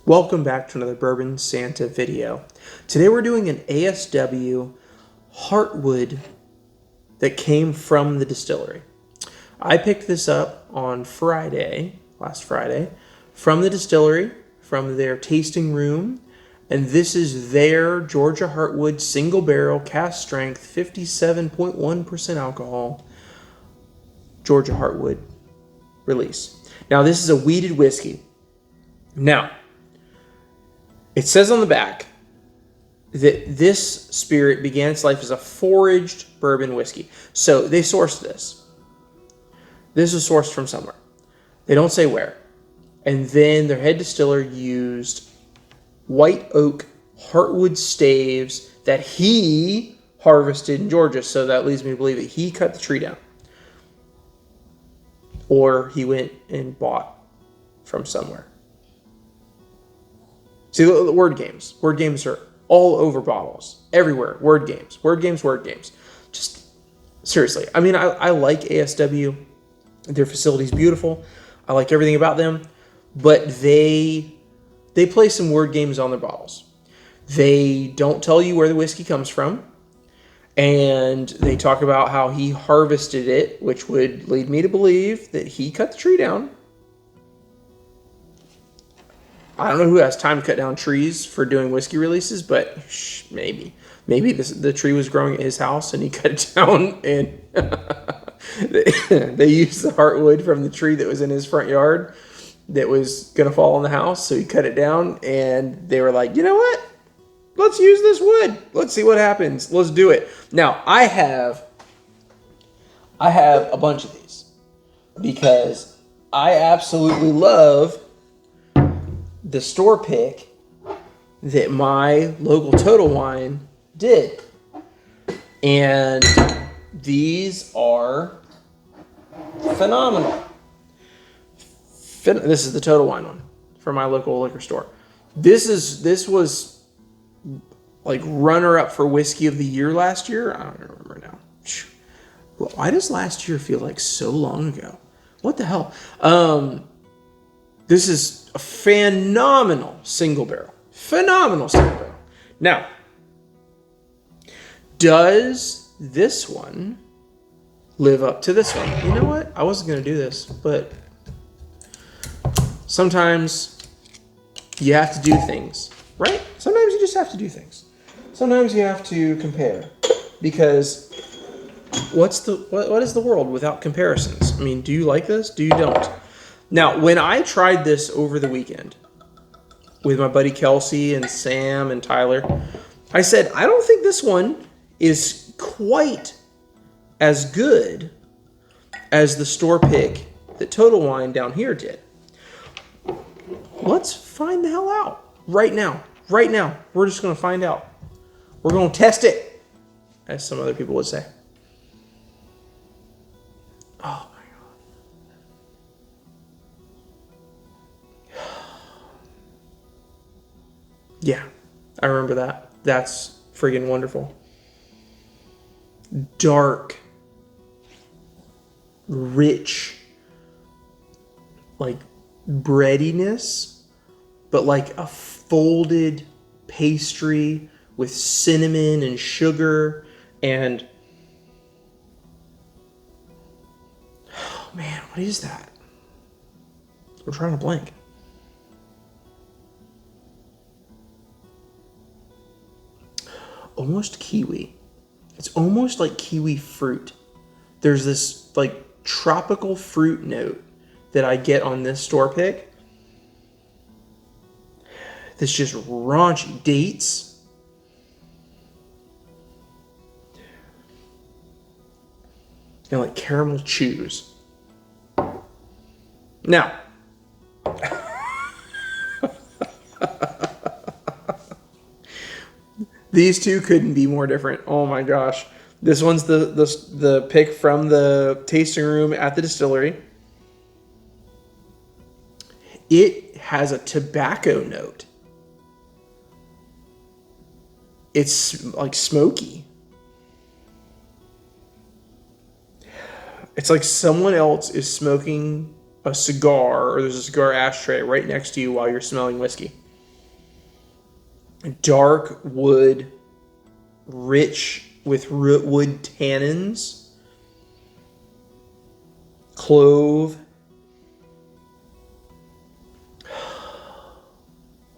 Welcome back to another Bourbon Santa video. Today we're doing an ASW Heartwood that came from the distillery. I picked this up on last Friday, from the distillery, from their tasting room, and this is their Georgia Heartwood single barrel cast strength 57.1% alcohol Georgia Heartwood release. Now this is a wheated whiskey. Now, it says on the back that this spirit began its life as a foraged bourbon whiskey. So they sourced this. This was sourced from somewhere. They don't say where. And then their head distiller used white oak heartwood staves that he harvested in Georgia. So that leads me to believe that he cut the tree down. Or he went and bought from somewhere. See, the word games. Word games are all over bottles. Everywhere. Word games. Word games, word games. Just, seriously. I mean, I like ASW. Their facility's beautiful. I like everything about them. But they play some word games on their bottles. They don't tell you where the whiskey comes from. And they talk about how he harvested it, which would lead me to believe that he cut the tree down. I don't know who has time to cut down trees for doing whiskey releases, but maybe the tree was growing at his house and he cut it down, and they used the heartwood from the tree that was in his front yard that was gonna fall on the house, so he cut it down, and they were like, you know what? Let's use this wood. Let's see what happens. Let's do it. Now I have a bunch of these because I absolutely love the store pick that my local Total Wine did. And these are phenomenal. This is the Total Wine one from my local liquor store. This was like runner-up for Whiskey of the Year last year. I don't remember now. Why does last year feel like so long ago? What the hell? This is a phenomenal single barrel. Phenomenal single barrel. Now, does this one live up to this one? You know what? I wasn't going to do this, but sometimes you have to do things, right? Sometimes you just have to do things. Sometimes you have to compare, because what is the world without comparisons? I mean, do you like this? Do you don't? Now, when I tried this over the weekend with my buddy Kelsey and Sam and Tyler, I said, I don't think this one is quite as good as the store pick that Total Wine down here did. Let's find the hell out right now. Right now, we're just going to find out. We're going to test it, as some other people would say. Oh. Yeah, I remember that. That's friggin' wonderful. Dark, rich, like breadiness, but like a folded pastry with cinnamon and sugar and... Oh man, what is that? I'm trying to blank. Almost kiwi. It's almost like kiwi fruit. There's this like tropical fruit note that I get on this store pick. That's just raunchy. Dates. And like caramel chews. Now, these two couldn't be more different. Oh my gosh. This one's the pick from the tasting room at the distillery. It has a tobacco note. It's like smoky. It's like someone else is smoking a cigar, or there's a cigar ashtray right next to you while you're smelling whiskey. dark wood, rich with wood tannins, clove.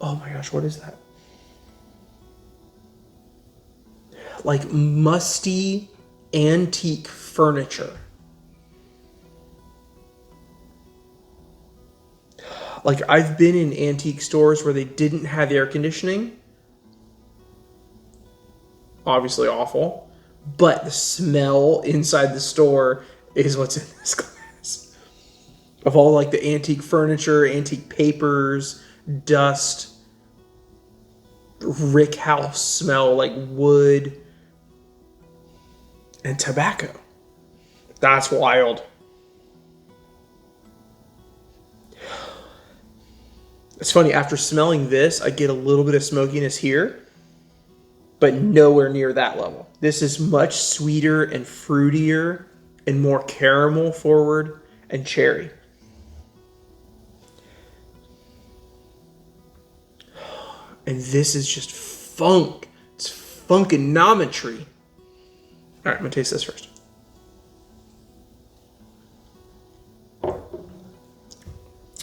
Oh my gosh, what is that? Like musty antique furniture. Like, I've been in antique stores where they didn't have air conditioning. Obviously awful. But the smell inside the store is what's in this glass. Of all like the antique furniture, antique papers, dust, rick house smell, like wood, and tobacco. That's wild. It's funny, after smelling this, I get a little bit of smokiness here, but nowhere near that level. This is much sweeter and fruitier and more caramel forward and cherry. And this is just funk. It's funkanometry. All right, I'm going to taste this first.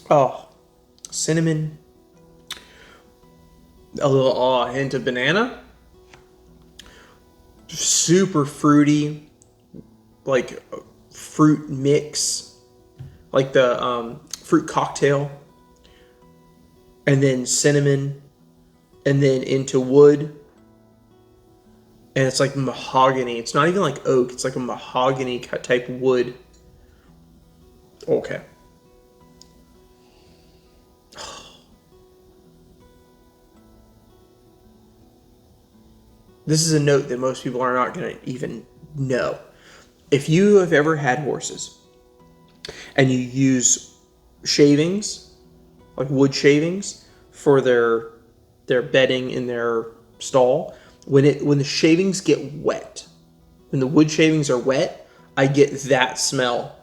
Oh, cinnamon. A little hint of banana. Super fruity. Like fruit mix. Like the fruit cocktail. And then cinnamon. And then into wood. And it's like mahogany. It's not even like oak. It's like a mahogany type wood. Okay. This is a note that most people are not going to even know. If you have ever had horses and you use shavings, like wood shavings, for their bedding in their stall, when the shavings get wet, when the wood shavings are wet, I get that smell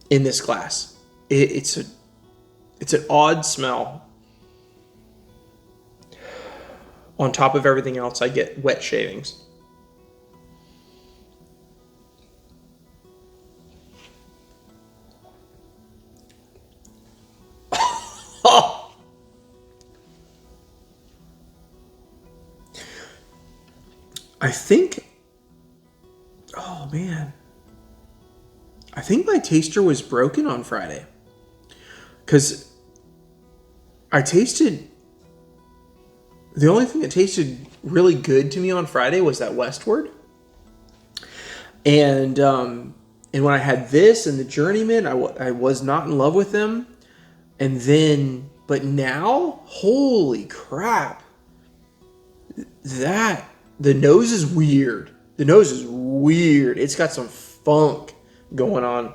in this glass. It's an odd smell. On top of everything else, I get wet shavings. I think, oh man, I think my taster was broken on Friday. Because I tasted, the only thing that tasted really good to me on Friday was that Westward. And when I had this and the Journeyman, I was not in love with them. And then, but now, holy crap. The nose is weird. The nose is weird. It's got some funk going on.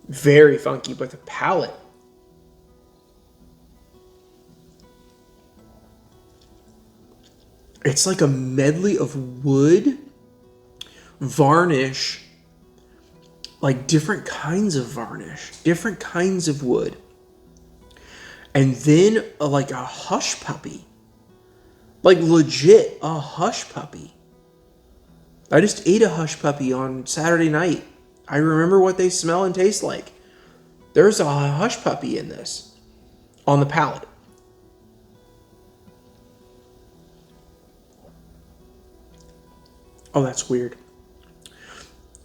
Very funky, but the palate. It's like a medley of wood, varnish, like different kinds of varnish, different kinds of wood. And then like a hush puppy. Like legit a hush puppy. I just ate a hush puppy on Saturday night. I remember what they smell and taste like. There's a hush puppy in this on the palate. Oh, that's weird.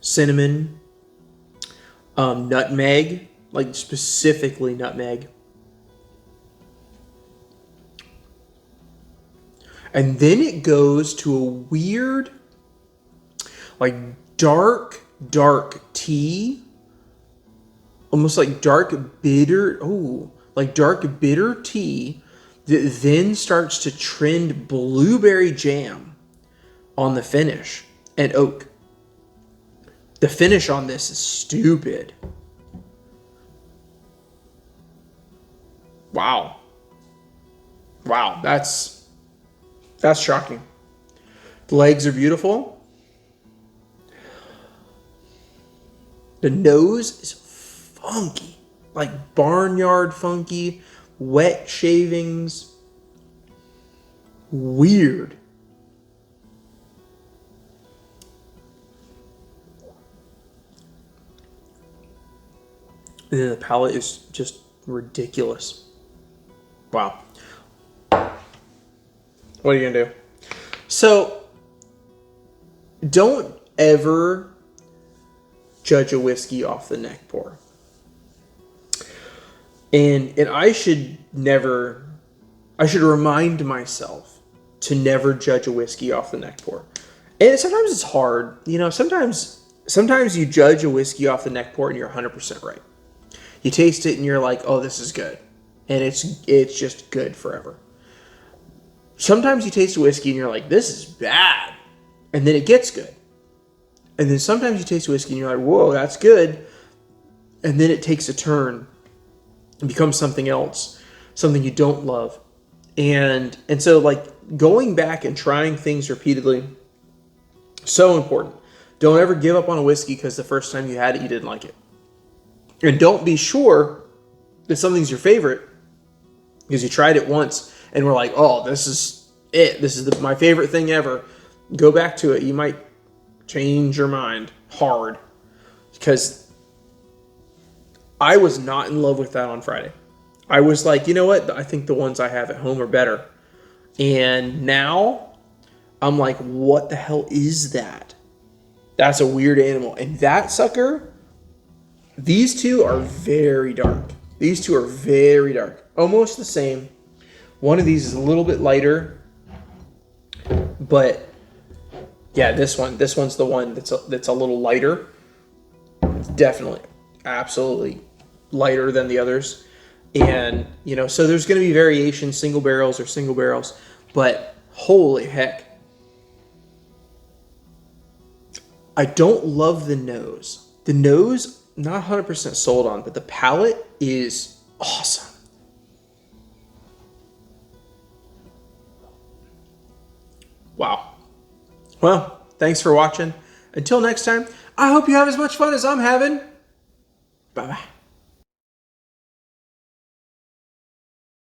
Cinnamon, nutmeg, like specifically nutmeg. And then it goes to a weird, like dark tea. Almost like dark bitter, like dark bitter tea that then starts to trend blueberry jam on the finish and oak. The finish on this is stupid. Wow. That's shocking. The legs are beautiful. The nose is funky, like barnyard funky, wet shavings, weird. And then the palate is just ridiculous. Wow. What are you gonna do? So, don't ever judge a whiskey off the neck pour. And I should remind myself to never judge a whiskey off the neck pour. And sometimes it's hard. You know, sometimes you judge a whiskey off the neck pour and you're 100% right. You taste it and you're like, oh, this is good. And it's just good forever. Sometimes you taste a whiskey and you're like, this is bad. And then it gets good. And then sometimes you taste a whiskey and you're like, whoa, that's good. And then it takes a turn and becomes something else, something you don't love. And so like going back and trying things repeatedly, so important. Don't ever give up on a whiskey because the first time you had it, you didn't like it. And don't be sure that something's your favorite because you tried it once and were like, oh, this is it. This is my favorite thing ever. Go back to it. You might change your mind hard, because I was not in love with that on Friday. I was like, you know what? I think the ones I have at home are better. And now I'm like, what the hell is that? That's a weird animal. And that sucker, these two are very dark. These two are very dark. Almost the same. One of these is a little bit lighter. But yeah, this one's the one that's a little lighter. It's definitely, absolutely lighter than the others. And, you know, so there's going to be variations, single barrels, but holy heck. I don't love the nose. The nose, not 100% sold on, but the palate is awesome. Wow. Well, thanks for watching. Until next time, I hope you have as much fun as I'm having. Bye-bye.